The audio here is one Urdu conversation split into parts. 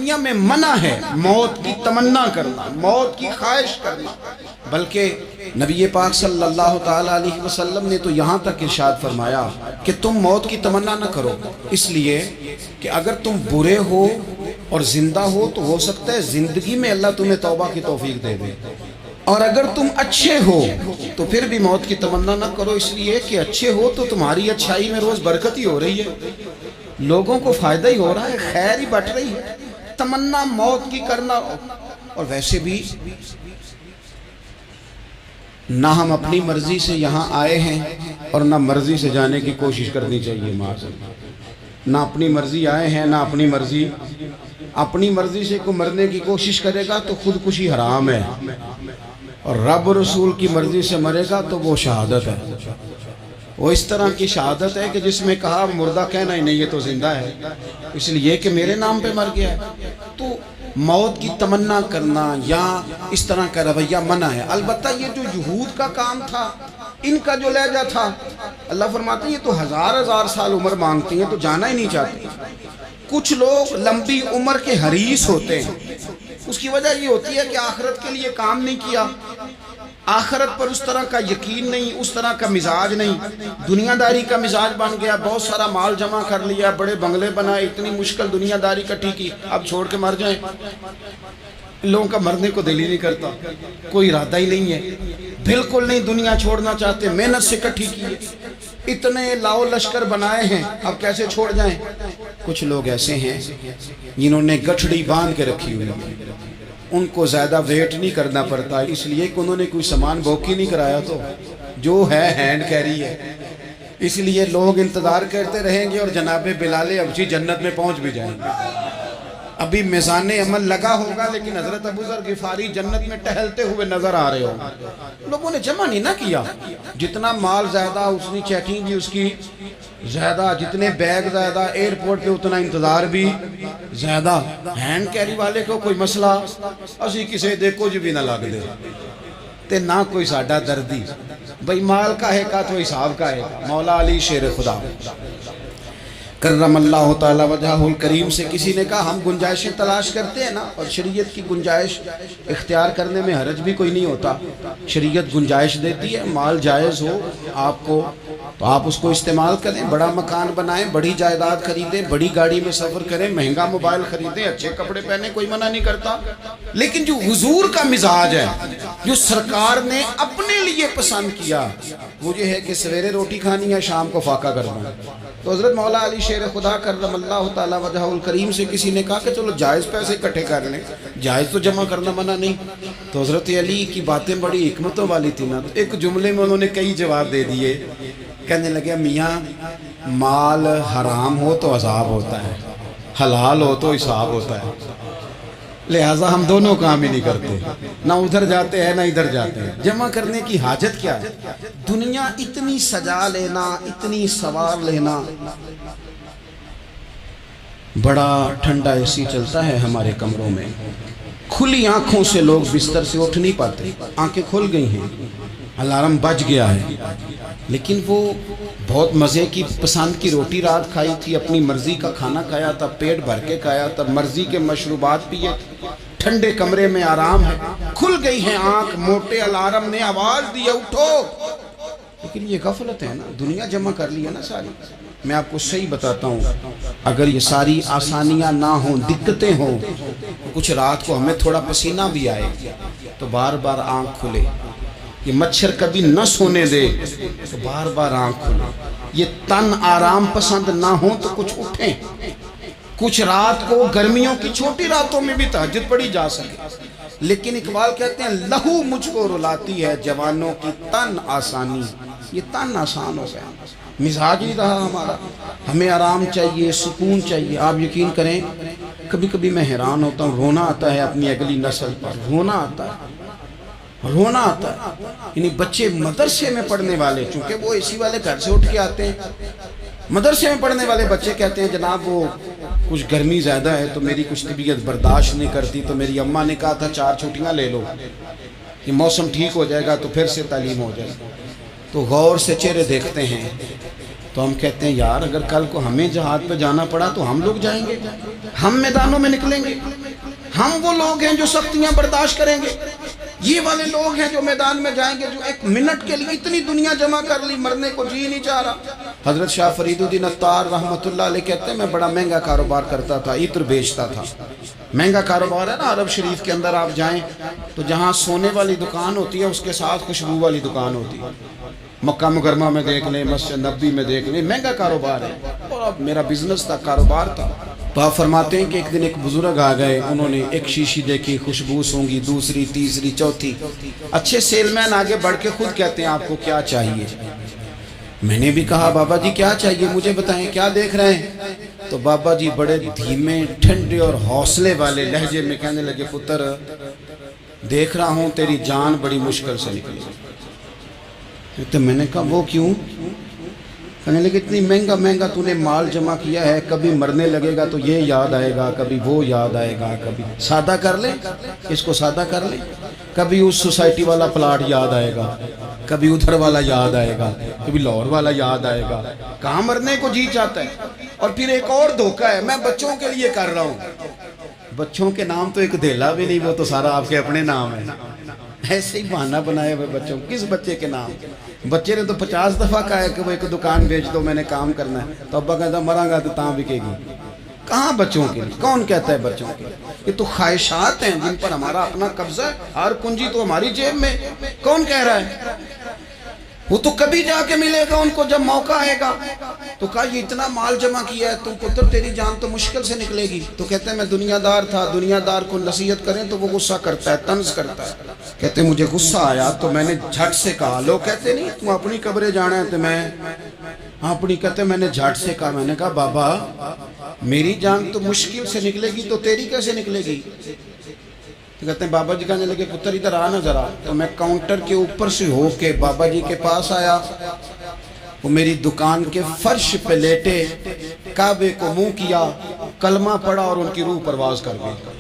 دنیا میں منع ہے موت کی تمنا کرنا، موت کی خواہش کرنا، بلکہ نبی پاک صلی اللہ تعالیٰ علیہ وسلم نے تو یہاں تک ارشاد فرمایا کہ تم موت کی تمنا نہ کرو، اس لیے کہ اگر تم برے ہو اور زندہ ہو سکتا ہے زندگی میں اللہ تمہیں توبہ کی توفیق دے دے، اور اگر تم اچھے ہو تو پھر بھی موت کی تمنا نہ کرو، اس لیے کہ اچھے ہو تو تمہاری اچھائی میں روز برکت ہی ہو رہی ہے، لوگوں کو فائدہ ہی ہو رہا ہے، خیر ہی بٹ رہی ہے، تمنا موت کی کرنا۔ اور ویسے بھی نہ ہم اپنی مرضی سے یہاں آئے ہیں اور نہ مرضی سے جانے کی کوشش کرنی چاہیے، نہ اپنی مرضی آئے ہیں نہ اپنی مرضی سے کوئی مرنے کی کوشش کرے گا تو خودکشی حرام ہے، اور رب رسول کی مرضی سے مرے گا تو وہ شہادت ہے، وہ اس طرح کی شہادت ہے کہ جس میں کہا مردہ کہنا ہی نہیں یہ تو زندہ ہے، اس لیے کہ میرے نام پہ مر گیا ہے۔ تو موت کی تمنا کرنا یا اس طرح کا رویہ منع ہے۔ البتہ یہ جو یہود کا کام تھا، ان کا جو لہجہ تھا، اللہ فرماتے ہیں یہ تو ہزار سال عمر مانگتی ہیں تو جانا ہی نہیں چاہتی۔ کچھ لوگ لمبی عمر کے حریص ہوتے ہیں، اس کی وجہ یہ ہوتی ہے کہ آخرت کے لیے کام نہیں کیا، آخرت پر اس طرح کا یقین نہیں، اس طرح کا مزاج نہیں، دنیا داری کا مزاج بن گیا، بہت سارا مال جمع کر لیا، بڑے بنگلے بنائے، اتنی مشکل دنیا داری کٹھی کی، اب چھوڑ کے مر جائیں۔ لوگوں کا مرنے کو دل ہی نہیں کرتا، کوئی ارادہ ہی نہیں ہے، بالکل نہیں دنیا چھوڑنا چاہتے، محنت سے کٹھی کی ہے، اتنے لاؤ لشکر بنائے ہیں، اب کیسے چھوڑ جائیں۔ کچھ لوگ ایسے ہیں جنہوں نے گٹھڑی باندھ کے رکھی ہوئی ہے، ان کو زیادہ ویٹ نہیں کرنا پڑتا، اس لیے کہ انہوں نے کوئی سامان بوکی نہیں کرایا، تو جو ہے ہینڈ کیری ہے، اس لیے لوگ انتظار کرتے رہیں گے اور جناب بلال ابچی جنت میں پہنچ بھی جائیں گے۔ ابھی میزان عمل لگا ہوگا لیکن حضرت ابو ذر غفاری جنت میں ٹہلتے ہوئے نظر آ رہے ہوں۔ لوگوں نے جمع نہیں نہ کیا، جتنا مال زیادہ اتنی چیکنگ بھی اس کی زیادہ، جتنے بیگ زیادہ ایئرپورٹ پہ اتنا انتظار بھی زیادہ۔ ہینڈ کیری والے کو کوئی مسئلہ اسی کسے دے کچھ بھی نہ لگ دے تے نہ کوئی ساڈا دردی، بھئی مال کا ہے کا تو حساب کا ہے۔ مولا علی شیر خدا کرم اللہ تعالی وجہہ الکریم سے کسی نے کہا ہم گنجائشیں تلاش کرتے ہیں نا، اور شریعت کی گنجائش اختیار کرنے میں حرج بھی کوئی نہیں ہوتا، شریعت گنجائش دیتی ہے، مال جائز ہو آپ کو تو آپ اس کو استعمال کریں، بڑا مکان بنائیں، بڑی جائیداد خریدیں، بڑی گاڑی میں سفر کریں، مہنگا موبائل خریدیں، اچھے کپڑے پہنیں، کوئی منع نہیں کرتا۔ لیکن جو حضور کا مزاج ہے، جو سرکار نے اپنے لیے پسند کیا، وہ یہ ہے کہ سویرے روٹی کھانی ہے، شام کو فاقہ کرنا۔ تو حضرت مولا علی شیر خدا کرم اللہ تعالی وجہہ الکریم سے کسی نے کہا کہ چلو جائز پیسے اکٹھے کر لیں، جائز تو جمع کرنا منع نہیں۔ تو حضرت علی کی باتیں بڑی حکمتوں والی تھی نا، ایک جملے میں انہوں نے کئی جواب دے دیے، کہنے لگے میاں مال حرام ہو تو عذاب ہوتا ہے، حلال ہو تو حساب ہوتا ہے، لہٰذا ہم دونوں کام ہی نہیں کرتے، نہ ادھر جاتے ہیں نہ ادھر جاتے ہیں۔ جمع کرنے کی حاجت کیا ہے؟ دنیا اتنی سجا لینا، اتنی سوار لینا، بڑا ٹھنڈا اے سی چلتا ہے ہمارے کمروں میں، کھلی آنکھوں سے لوگ بستر سے اٹھ نہیں پاتے، آنکھیں کھل گئی ہیں، الارم بج گیا ہے، لیکن وہ بہت مزے کی پسند کی روٹی رات کھائی تھی، اپنی مرضی کا کھانا کھایا تھا، پیٹ بھر کے کھایا تھا، مرضی کے مشروبات پیے، ٹھنڈے کمرے میں آرام ہے، کھل گئی ہیں آنکھ، موٹے الارم نے آواز دی اٹھو، لیکن یہ غفلت ہے نا، دنیا جمع کر لی ہے نا ساری۔ میں آپ کو صحیح بتاتا ہوں، اگر یہ ساری آسانیاں نہ ہوں، دقتیں ہوں، کچھ رات کو ہمیں تھوڑا پسینہ بھی آئے تو بار بار آنکھ کھلے، یہ مچھر کبھی نہ سونے دے تو بار بار آنکھ کھلے، یہ تن آرام پسند نہ ہو تو کچھ اٹھیں، کچھ رات کو گرمیوں کی چھوٹی راتوں میں بھی تہجد پڑھی جا سکے، لیکن اقبال کہتے ہیں لہو مجھ کو رلاتی ہے جوانوں کی تن آسانی، یہ تن آسان ہو گیا، مزاج نہیں رہا ہمارا، ہمیں آرام چاہیے، سکون چاہیے۔ آپ یقین کریں کبھی کبھی میں حیران ہوتا ہوں، رونا آتا ہے اپنی اگلی نسل پر، رونا آتا ہے، یعنی بچے مدرسے میں پڑھنے والے، چونکہ وہ اسی والے گھر سے اٹھ کے آتے ہیں، مدرسے میں پڑھنے والے بچے کہتے ہیں جناب وہ کچھ گرمی زیادہ ہے تو میری کچھ طبیعت برداشت نہیں کرتی، تو میری اماں نے کہا تھا 4 چھٹیاں لے لو، کہ موسم ٹھیک ہو جائے گا تو پھر سے تعلیم ہو جائے گا۔ تو غور سے چہرے دیکھتے ہیں تو ہم کہتے ہیں یار اگر کل کو ہمیں جہاد پہ جانا پڑا تو ہم لوگ جائیں گے، ہم میدانوں میں نکلیں گے، ہم وہ لوگ ہیں جو سختیاں برداشت کریں گے، یہ والے لوگ ہیں جو میدان میں جائیں گے جو ایک منٹ کے لیے اتنی دنیا جمع کر لی، مرنے کو جی نہیں چاہ رہا۔ حضرت شاہ فرید الدین اتار رحمۃ اللہ علیہ کہتے ہیں میں بڑا مہنگا کاروبار کرتا تھا، عطر بیچتا تھا۔ مہنگا کاروبار ہے نا، عرب شریف کے اندر آپ جائیں تو جہاں سونے والی دکان ہوتی ہے اس کے ساتھ خوشبو والی دکان ہوتی ہے، مکہ مکرمہ میں دیکھ لیں، مسجد نبوی میں دیکھ لیں، مہنگا کاروبار ہے۔ اور اب میرا بزنس تھا، کاروبار تھا۔ تو آپ فرماتے ہیں کہ ایک دن ایک بزرگ آ گئے، انہوں نے ایک شیشی دیکھی، خوشبو سونگی، دوسری، تیسری، چوتھی۔ اچھے سیل مین آگے بڑھ کے خود کہتے ہیں آپ کو کیا چاہیے؟ میں نے بھی کہا بابا جی کیا چاہیے مجھے بتائیں، کیا دیکھ رہے ہیں؟ تو بابا جی بڑے دھیمے، ٹھنڈے اور حوصلے والے لہجے میں کہنے لگے پتر دیکھ رہا ہوں تیری جان بڑی مشکل سے نکلی۔ تو میں نے کہا وہ کیوں؟ کہنے لگے اتنی مہنگا مہنگا تو نے مال جمع کیا ہے، کبھی مرنے لگے گا تو یہ یاد آئے گا، کبھی وہ یاد آئے گا، کبھی سادہ کر لیں، اس کو سادہ کر لیں، کبھی اس سوسائٹی والا پلاٹ یاد آئے گا، کبھی ادھر والا یاد آئے گا، کبھی لاہور والا یاد آئے گا، کہاں مرنے کو جی چاہتا ہے۔ اور پھر ایک اور دھوکہ ہے، میں بچوں کے لیے کر رہا ہوں، بچوں کے نام تو ایک دھیلا بھی نہیں، وہ تو سارا آپ کے اپنے نام ہے۔ ایسے ہی بہانہ بنائے ہوئے بچوں، کس بچے کے نام؟ بچے نے تو 50 دفعہ کہا ہے کہ وہ ایک دکان بیچ دو، میں نے کام کرنا ہے، تو ابا کہتا مراں گا تو تاں بکے گی۔ کہاں بچوں کے لیے؟ کون کہتا ہے بچوں کے لیے؟ یہ تو خواہشات ہیں جن پر ہمارا اپنا قبضہ ہے، ہر کنجی تو ہماری جیب میں، کون کہہ رہا ہے؟ وہ تو کبھی جا کے ملے گا ان کو جب موقع آئے گا۔ تو کہا یہ اتنا مال جمع کیا ہے تو پتر تیری جان تو مشکل سے نکلے گی۔ تو کہتے ہیں میں دنیا دار تھا، دنیا دار کو نصیحت کریں تو وہ غصہ کرتا ہے، طنز کرتا ہے۔ کہتے ہیں مجھے غصہ آیا تو میں نے جھٹ سے کہا، لوگ کہتے نہیں تم اپنی قبریں جانا ہے تو میں اپنی، کہتے ہیں میں نے جھٹ سے کہا، میں نے کہا بابا میری جان تو مشکل سے نکلے گی تو تیری کیسے نکلے گی؟ تو کہتے ہیں بابا جی کہنے لگے پتر ادھر آنا ذرا۔ تو میں کاؤنٹر کے اوپر سے ہو کے بابا جی کے پاس آیا، وہ میری دکان کے فرش پہ لیٹے، کعبے کو منہ کیا، کلمہ پڑھا اور ان کی روح پرواز کر گئی۔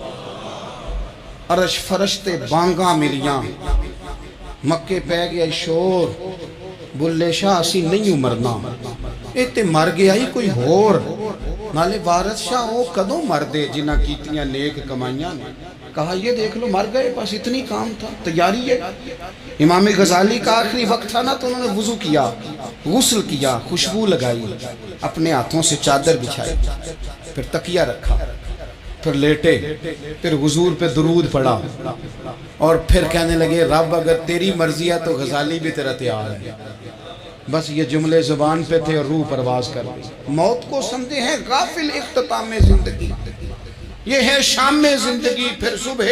عرش فرشتے بانگاں ملیاں، مکے پہ گیا شور، بلے شاہ اسی نہیں مرنا، تے مر گیا ہی کوئی ہور، نالے وارث شاہ وہ کدوں مر دے جنہ کیتیاں نیک کمائیاں نے۔ کہا یہ دیکھ لو مر گئے، بس اتنی کام تھا، تیاری ہے۔ امام غزالی کا آخری وقت تھا نا تو انہوں نے وضو کیا، غسل کیا، خوشبو لگائی، اپنے ہاتھوں سے چادر بچھائی، پھر تکیہ رکھا، پھر لیٹے، پھر حضور پہ درود پڑھا، اور پھر کہنے لگے رب اگر تیری مرضی ہے تو غزالی بھی تیرا تیار ہے۔ بس یہ جملے زبان پہ تھے اور روح پرواز کر گئی۔ موت کو سمجھے ہیں غافل اختتام زندگی، یہ ہے شام میں زندگی، پھر صبح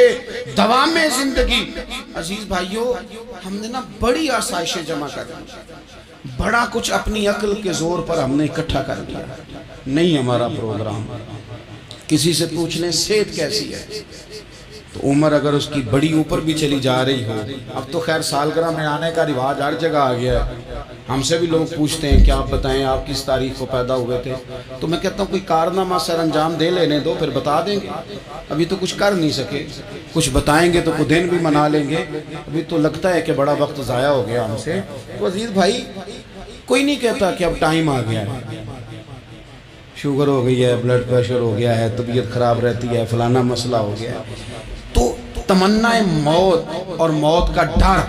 دوام میں زندگی۔ عزیز بھائیو ہم نے نا بڑی آسائشیں جمع کر دی، بڑا کچھ اپنی عقل کے زور پر ہم نے اکٹھا کر دیا، نہیں ہمارا پروگرام۔ کسی سے پوچھ لیں صحت کیسی ہے تو عمر اگر اس کی بڑی اوپر بھی چلی جا رہی ہو، اب تو خیر سالگرہ میں آنے کا رواج ہر جگہ آ گیا ہے، ہم سے بھی لوگ پوچھتے ہیں کہ آپ بتائیں آپ کس تاریخ کو پیدا ہوئے تھے، تو میں کہتا ہوں کوئی کارنامہ سر انجام دے لینے دو پھر بتا دیں گے، ابھی تو کچھ کر نہیں سکے، کچھ بتائیں گے تو کوئی دن بھی منا لیں گے، ابھی تو لگتا ہے کہ بڑا وقت ضائع ہو گیا ہم سے۔ تو عزیز بھائی کوئی نہیں کہتا کہ اب ٹائم آ گیا ہے، شوگر ہو گئی ہے، بلڈ پریشر ہو گیا ہے، طبیعت خراب رہتی ہے، فلانا مسئلہ ہو گیا ہے، تو تمنا موت اور موت کا ڈر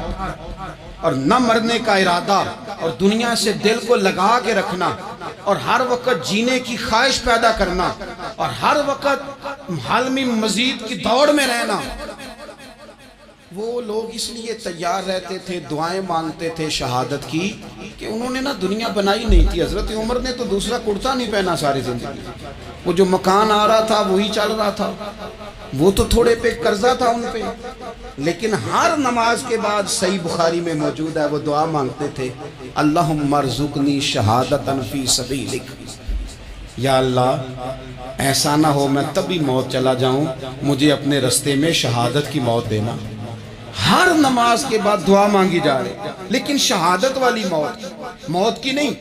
اور نہ مرنے کا ارادہ اور دنیا سے دل کو لگا کے رکھنا اور ہر وقت جینے کی خواہش پیدا کرنا اور ہر وقت حالمی مزید کی دوڑ میں رہنا، وہ لوگ اس لیے تیار رہتے تھے، دعائیں مانگتے تھے شہادت کی کہ انہوں نے نا دنیا بنائی نہیں تھی۔ حضرت عمر نے تو دوسرا کرتا نہیں پہنا ساری زندگی، وہ جو مکان آ رہا تھا وہی چل رہا تھا، وہ تو تھوڑے پہ قرضہ تھا ان پہ، لیکن ہر نماز کے بعد صحیح بخاری میں موجود ہے وہ دعا مانگتے تھے، اللہم ارزقنی شہادتا فی سبیلک، یا اللہ ایسا نہ ہو میں تبھی موت چلا جاؤں، مجھے اپنے رستے میں شہادت کی موت دینا۔ ہر نماز کے بعد دعا مانگی جا رہی، لیکن شہادت والی موت، موت کی نہیں،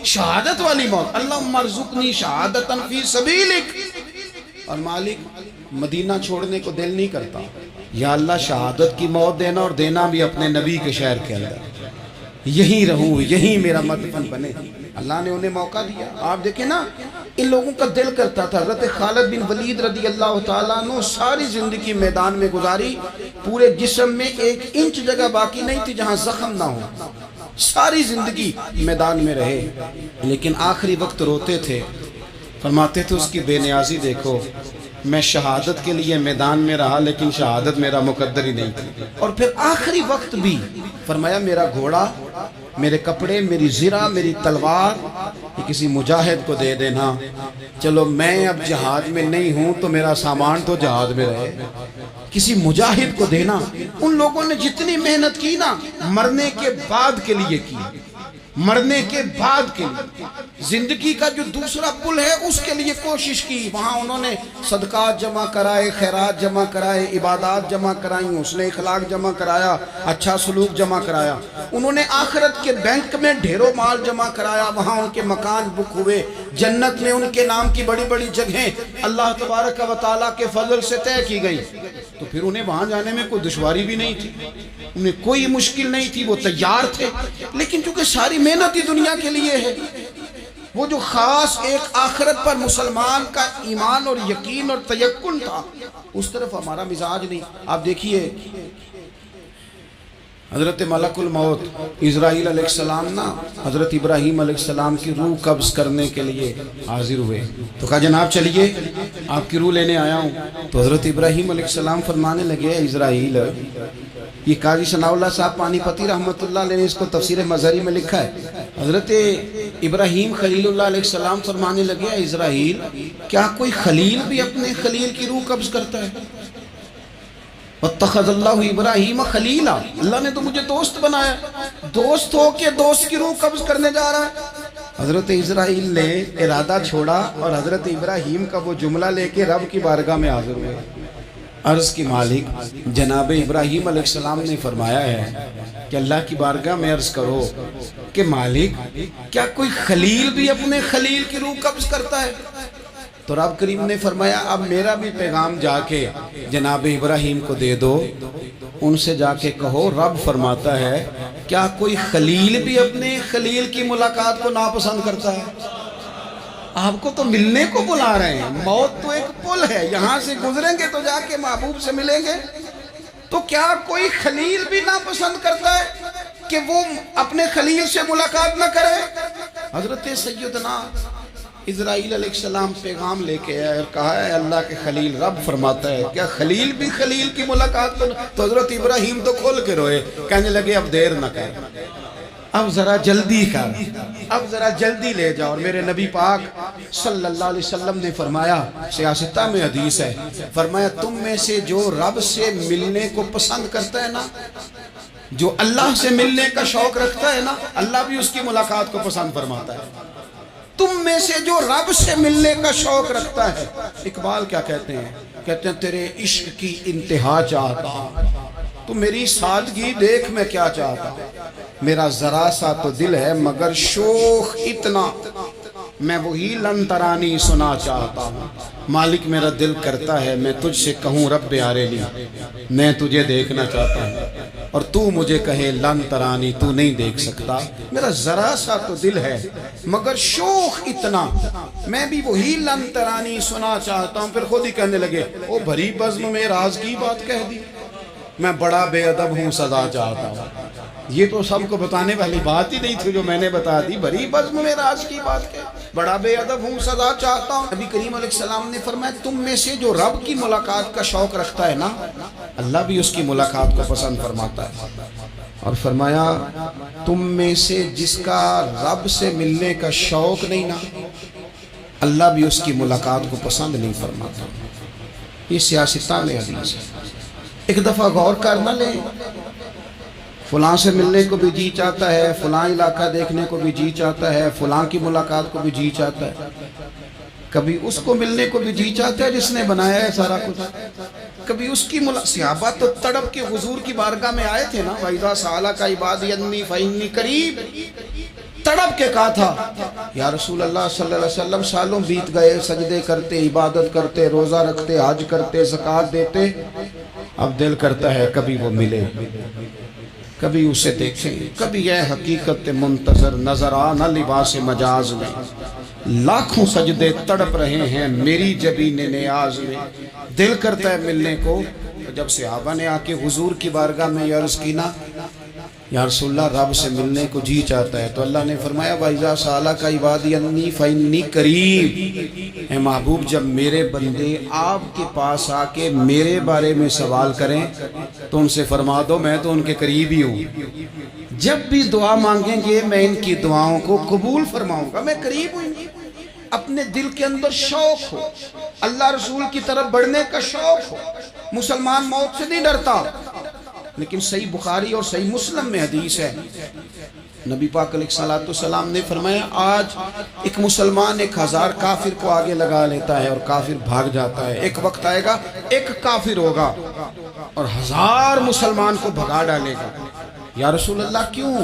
شہادت والی موت، اللہم ارزقنی شہادتا فی سبیلک۔ اور مالک مدینہ چھوڑنے کو دل نہیں کرتا، یا اللہ شہادت کی موت دینا اور دینا بھی اپنے نبی کے شہر کے اندر، یہیں رہوں، یہیں میرا مدفن بنے۔ اللہ نے انہیں موقع دیا۔ آپ دیکھیں نا، ان لوگوں کا دل کرتا تھا۔ حضرت خالد بن ولید رضی اللہ تعالیٰ عنہ ساری زندگی میدان میں گزاری، پورے جسم میں 1 انچ جگہ باقی نہیں تھی جہاں زخم نہ ہو، ساری زندگی میدان میں رہے، لیکن آخری وقت روتے تھے، فرماتے تھے اس کی بے نیازی دیکھو، میں شہادت کے لیے میدان میں رہا لیکن شہادت میرا مقدر ہی نہیں تھی۔ اور پھر آخری وقت بھی فرمایا میرا گھوڑا، میرے کپڑے، میری زرہ، میری تلوار یہ کسی مجاہد کو دے دینا، چلو میں اب جہاد میں نہیں ہوں تو میرا سامان تو جہاد میں رہے، کسی مجاہد کو دینا۔ ان لوگوں نے جتنی محنت کی نا، مرنے کے بعد کے لیے کی، مرنے کے بعد کے لیے، زندگی کا جو دوسرا پل ہے اس کے لیے کوشش کی۔ وہاں انہوں نے صدقات جمع کرائے، خیرات جمع کرائے، عبادات جمع کرائیں، حسن اخلاق جمع کرایا، اچھا سلوک جمع کرایا۔ انہوں نے آخرت کے بینک میں ڈھیروں مال جمع کرایا، وہاں ان کے مکان بک ہوئے، جنت میں ان کے نام کی بڑی بڑی جگہیں اللہ تبارک و تعالیٰ کے فضل سے طے کی گئی۔ تو پھر انہیں وہاں جانے میں کوئی دشواری بھی نہیں تھی، انہیں کوئی مشکل نہیں تھی، وہ تیار تھے۔ لیکن چونکہ ساری محنت ہی دنیا کے لیے ہے، وہ جو خاص ایک آخرت پر مسلمان کا ایمان اور یقین اور تیقن تھا، اس طرف ہمارا مزاج نہیں۔ آپ دیکھیے حضرت ملک الموت اسرائیل علیہ السلام نا حضرت ابراہیم علیہ السلام کی روح قبض کرنے کے لیے حاضر ہوئے، تو کہا جناب چلیے آپ کی روح لینے آیا ہوں۔ تو حضرت ابراہیم علیہ السلام فرمانے لگے، اسرائیل، یہ قاضی ثناء اللہ صاحب پانی پتی رحمت اللہ علیہ نے اس کو تفسیر مظہری میں لکھا ہے۔ حضرت ابراہیم خلیل اللہ علیہ السلام فرمانے لگے، اسرائیل کیا کوئی خلیل بھی اپنے خلیل کی روح قبض کرتا ہے؟ وَاتَّخَذَ اللَّهُ إِبْرَاهِيمَ خَلِيلًا، اللہ نے تو مجھے دوست بنایا، دوست ہو کے دوست کی روح قبض کرنے جا رہا ہے۔ حضرت اسرائیل نے ارادہ چھوڑا اور حضرت ابراہیم کا وہ جملہ لے کے رب کی بارگاہ میں حاضر ہوئے۔ عرض کی مالک جناب ابراہیم علیہ السلام نے فرمایا ہے کہ اللہ کی بارگاہ میں عرض کرو کہ مالک کیا کوئی خلیل بھی اپنے خلیل کی روح قبض کرتا ہے؟ تو رب کریم نے فرمایا اب میرا بھی پیغام جا کے جناب ابراہیم کو دے دو، ان سے جا کے کہو رب فرماتا ہے کیا کوئی خلیل بھی اپنے خلیل کی ملاقات کو ناپسند کرتا ہے؟ آپ کو تو ملنے کو بلا رہے ہیں، موت تو ایک پل ہے، یہاں سے گزریں گے تو جا کے محبوب سے ملیں گے، تو کیا کوئی خلیل بھی ناپسند کرتا ہے کہ وہ اپنے خلیل سے ملاقات نہ کرے؟ حضرت سیدنا اسرائیل علیہ السلام پیغام لے کے آئے اور کہا ہے اللہ کے خلیل رب فرماتا ہے کیا خلیل بھی خلیل کی ملاقات کو؟ تو حضرت ابراہیم تو کھول کے روئے، کہنے لگے اب دیر نہ کر، اب ذرا جلدی کر، اب ذرا جلدی لے جاؤ۔ اور میرے نبی پاک صلی اللہ علیہ وسلم نے فرمایا، سیاستہ میں حدیث ہے، فرمایا تم میں سے جو رب سے ملنے کو پسند کرتا ہے نا، جو اللہ سے ملنے کا شوق رکھتا ہے نا، اللہ بھی اس کی ملاقات کو پسند فرماتا ہے۔ تم میں سے جو رب سے ملنے کا شوق رکھتا ہے، اقبال کیا کہتے ہیں؟ کہتے ہیں تیرے عشق کی انتہا چاہتا، تو میری سادگی دیکھ میں کیا چاہتا، میرا ذرا سا تو دل ہے مگر شوق اتنا، میں وہی لن ترانی سنا چاہتا ہوں۔ مالک میرا دل کرتا ہے میں تجھ سے کہوں رب آرینی، میں تجھے دیکھنا چاہتا ہوں، اور تو مجھے کہے لن ترانی، تو نہیں دیکھ سکتا، میرا ذرا سا تو دل ہے مگر شوق اتنا، میں بھی وہی لن ترانی سنا چاہتا ہوں۔ پھر خود ہی کہنے لگے او بھری بزم میں راز کی بات کہہ دی، میں بڑا بے ادب ہوں سزا چاہتا ہوں۔ یہ تو سب کو بتانے والی بات ہی نہیں تھی جو میں نے بتا دی، بھری بزم میں راز کی بات کہہ، بڑا بے ادب ہوں سزا چاہتا ہوں۔ نبی کریم علیہ السلام نے فرمایا تم میں سے جو رب کی ملاقات کا شوق رکھتا ہے نا، اللہ بھی اس کی ملاقات کو پسند فرماتا ہے۔ اور فرمایا تم میں سے جس کا رب سے ملنے کا شوق نہیں نا، اللہ بھی اس کی ملاقات کو پسند نہیں فرماتا۔ یہ سیاستہ میں حدیث ہے، ایک دفعہ غور کر نہ لیں، فلاں سے ملنے کو بھی جی چاہتا ہے، فلاں علاقہ دیکھنے کو بھی جی چاہتا ہے، فلاں کی ملاقات کو بھی جی چاہتا ہے، کبھی اس کو ملنے کو بھی جی چاہتا ہے جس نے بنایا ہے سارا کچھ، کبھی اس کی صحابہ تو تڑپ کے حضور کی بارگاہ میں آئے تھے نا، وَإِذَا سَأَلَكَ عِبَادِي عَنِّي فَإِنِّي قَرِيبٌ، تڑپ کے کہا تھا یا رسول اللہ صلی اللہ علیہ وسلم سالوں بیت گئے، سجدے کرتے، عبادت کرتے، روزہ رکھتے، حج کرتے، زکوٰۃ دیتے، اب دل کرتا ہے کبھی وہ ملے، کبھی اسے دیکھیں، کبھی اے حقیقت منتظر نظر آ نہ لباس مجاز میں، لاکھوں سجدے تڑپ رہے ہیں میری جبین نیاز میں، دل کرتا ہے ملنے کو۔ جب صحابہ نے آ کے حضور کی بارگاہ میں عرض کی نا یا رسول اللہ رب سے ملنے کو جی چاہتا ہے، تو اللہ نے فرمایا وَإِذَا سَأَلَكَ عِبَادِي عَنِّي فَإِنِّي قَرِيبٌ، اے محبوب جب میرے بندے آپ کے پاس آ کے میرے بارے میں سوال کریں تو ان سے فرما دو میں تو ان کے قریب ہی ہوں، جب بھی دعا مانگیں گے میں ان کی دعاؤں کو قبول فرماؤں گا، میں قریب ہوں۔ اپنے دل کے اندر شوق ہو، اللہ رسول کی طرف بڑھنے کا شوق ہو، مسلمان موت سے نہیں ڈرتا۔ لیکن صحیح بخاری اور صحیح مسلم میں حدیث ہے، نبی پاک علیہ السلام نے فرمایا آج ایک مسلمان 1000 کافر کو آگے لگا لیتا ہے اور کافر بھاگ جاتا ہے، ایک وقت آئے گا ایک کافر ہوگا اور 1000 مسلمان کو بھگا ڈالے گا۔ یا رسول اللہ کیوں؟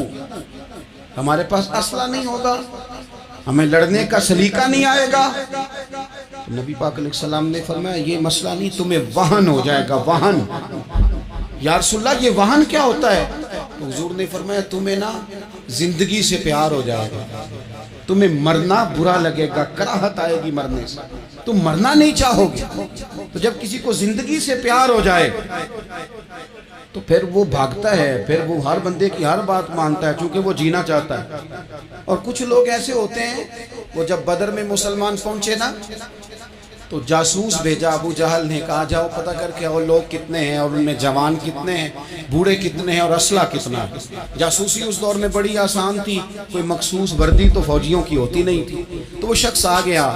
ہمارے پاس اسلحہ نہیں ہوگا، ہمیں لڑنے کا سلیقہ نہیں آئے گا۔ نبی پاک علیہ السلام نے فرمایا یہ مسئلہ نہیں، تمہیں وہن ہو جائے گا، وہن۔ یا رسول اللہ یہ وہن کیا ہوتا ہے؟ تو حضور نے فرمایا تمہیں نا زندگی سے پیار ہو جائے گا، تمہیں مرنا برا لگے گا، کراہت آئے گی مرنے سے، تم مرنا نہیں چاہو گے۔ تو جب کسی کو زندگی سے پیار ہو جائے تو پھر وہ بھاگتا ہے، پھر وہ ہر بندے کی ہر بات مانتا ہے چونکہ وہ جینا چاہتا ہے۔ اور کچھ لوگ ایسے ہوتے ہیں وہ جب بدر میں مسلمان پہنچے نا تو جاسوس بھیجا ابو جہل نے، کہا جاؤ پتہ کر کے وہ لوگ کتنے ہیں اور ان میں جوان کتنے ہیں، بوڑھے کتنے ہیں اور اسلحہ کتنا ہے۔ جاسوسی اس دور میں بڑی آسان تھی، کوئی مخصوص وردی تو فوجیوں کی ہوتی نہیں تھی۔ تو وہ شخص آ گیا،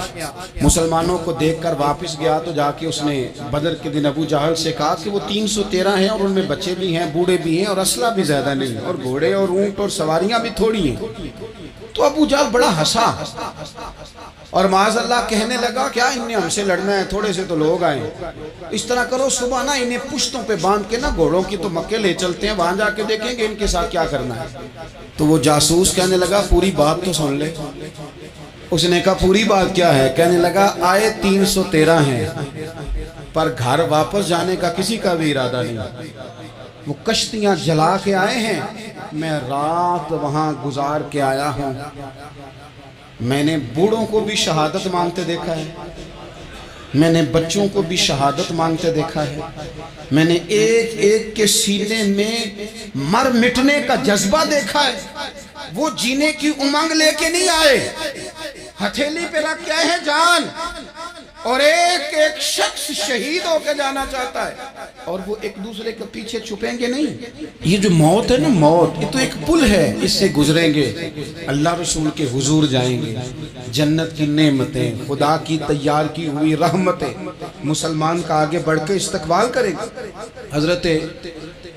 مسلمانوں کو دیکھ کر واپس گیا تو جا کے اس نے بدر کے دن ابو جہل سے کہا کہ وہ 313 ہیں اور ان میں بچے بھی ہیں، بوڑھے بھی ہیں اور اسلحہ بھی زیادہ نہیں، اور گھوڑے اور اونٹ اور سواریاں بھی تھوڑی ہیں۔ تو ابو جہل بڑا ہنسا اور معاذ اللہ کہنے لگا کیا انہیں ہم سے لڑنا ہے، تھوڑے سے تو لوگ آئیں، اس طرح کرو صبح نا انہیں پشتوں پہ باندھ کے نا گھوڑوں کی تو مکے لے چلتے ہیں، وہاں جا کے دیکھیں گے ان کے ساتھ کیا کرنا ہے۔ تو وہ جاسوس کہنے لگا پوری بات تو سن لے۔ اس نے کہا پوری بات کیا ہے؟ کہنے لگا آئے 313 ہیں پر گھر واپس جانے کا کسی کا بھی ارادہ نہیں، وہ کشتیاں جلا کے آئے ہیں، میں رات وہاں گزار کے آیا ہوں، میں نے بوڑھوں کو بھی شہادت مانگتے دیکھا ہے، میں نے بچوں کو بھی شہادت مانگتے دیکھا ہے، میں نے ایک ایک کے سینے میں مر مٹنے کا جذبہ دیکھا ہے، وہ جینے کی امنگ لے کے نہیں آئے، ہتھیلی پہ رکھ کے آئے ہیں جان، اور ایک ایک شخص شہید ہو کے جانا چاہتا ہے، اور وہ ایک دوسرے کے پیچھے چھپیں گے نہیں۔ یہ جو موت ہے نا، موت یہ تو ایک پل ہے، اس سے گزریں گے، اللہ رسول کے حضور جائیں گے، جنت کی نعمتیں، خدا کی تیار کی ہوئی رحمتیں، مسلمان کا آگے بڑھ کے استقبال کریں گے۔ حضرت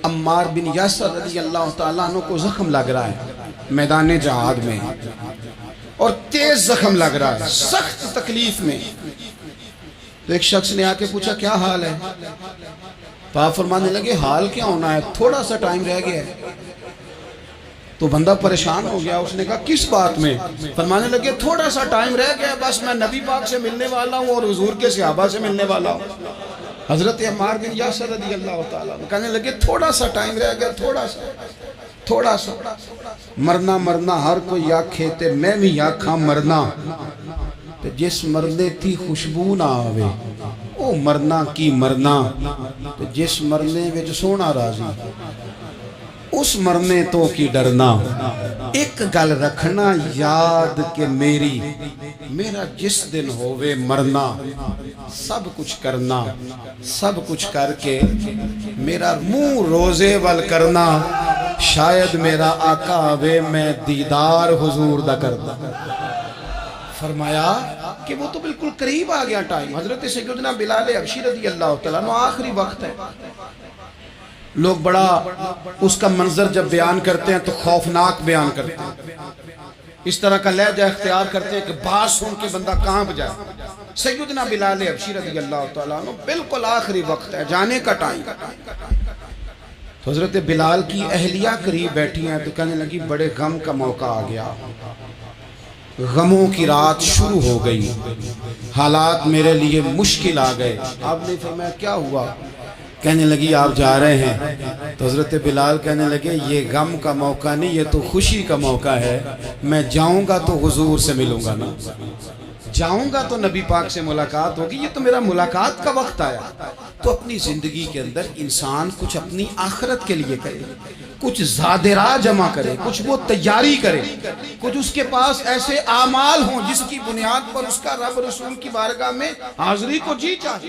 عمار بن یاسر رضی اللہ تعالیٰ عنہ کو زخم لگ رہا ہے میدان جہاد میں، اور تیز زخم لگ رہا ہے، سخت تکلیف میں۔ تو ایک شخص نے آ کے پوچھا کیا حال ہے؟ تو آپ فرمانے لگے حال کیا ہونا ہے، تھوڑا سا ٹائم رہ گیا ہے۔ تو بندہ پریشان ہو گیا، اس نے کہا کس بات میں؟ فرمانے لگے تھوڑا سا ٹائم رہ گیا، بس میں نبی پاک سے ملنے والا ہوں اور حضور کے صحابہ سے ملنے والا ہوں۔ حضرت عمار بن یاسر رضی اللہ تعالیٰ کہنے لگے تھوڑا سا ٹائم رہ گیا، تھوڑا سا مرنا مرنا ہر کوئی آکھے تے میں بھی آکھاں مرنا، تے جس مرنے تھی خوشبو نہ آوے او مرنا کی مرنا، تے جس مرنے وچ سونا راضی اس مرنے تو کی ڈرنا۔ ایک گل رکھنا یاد کہ میرا جس دن ہووے مرنا، سب کچھ کرنا، سب کچھ کر کے میرا منہ روزے وال کرنا، شاید میرا آقا آوے میں دیدار حضور دا کرنا۔ فرمایا کہ وہ تو بالکل قریب آ گیا ٹائم۔ حضرت سیدنا بلال حبشی رضی اللہ تعالیٰ عنہ آخری وقت ہے، لوگ بڑا اس کا منظر جب بیان کرتے ہیں تو خوفناک بیان کرتے ہیں، اس طرح کا لہجہ اختیار کرتے ہیں کہ بات سن کے بندہ کہاں بجائے۔ سیدنا بلال حبشی رضی اللہ تعالیٰ عنہ بالکل آخری وقت ہے، جانے کا ٹائم۔ تو حضرت بلال کی اہلیہ قریب بیٹھی ہیں تو کہنے لگی بڑے غم کا موقع آ گیا، غموں کی رات شروع ہو گئی، حالات میرے لیے مشکل آ گئے۔ آپ نے فرمایا کیا ہوا؟ کہنے لگی آپ جا رہے ہیں تو حضرت بلال کہنے لگے یہ غم کا موقع نہیں، یہ تو خوشی کا موقع ہے، میں جاؤں گا تو حضور سے ملوں گا نا، جاؤں گا تو نبی پاک سے ملاقات ہوگی، یہ تو میرا ملاقات کا وقت آیا۔ تو اپنی زندگی کے اندر انسان کچھ اپنی آخرت کے لیے کرے، کچھ زادرہ جمع کرے، کچھ وہ تیاری کرے، کچھ اس کے پاس ایسے اعمال ہوں جس کی بنیاد پر اس کا رب رسول کی بارگاہ میں حاضری کو جی چاہے۔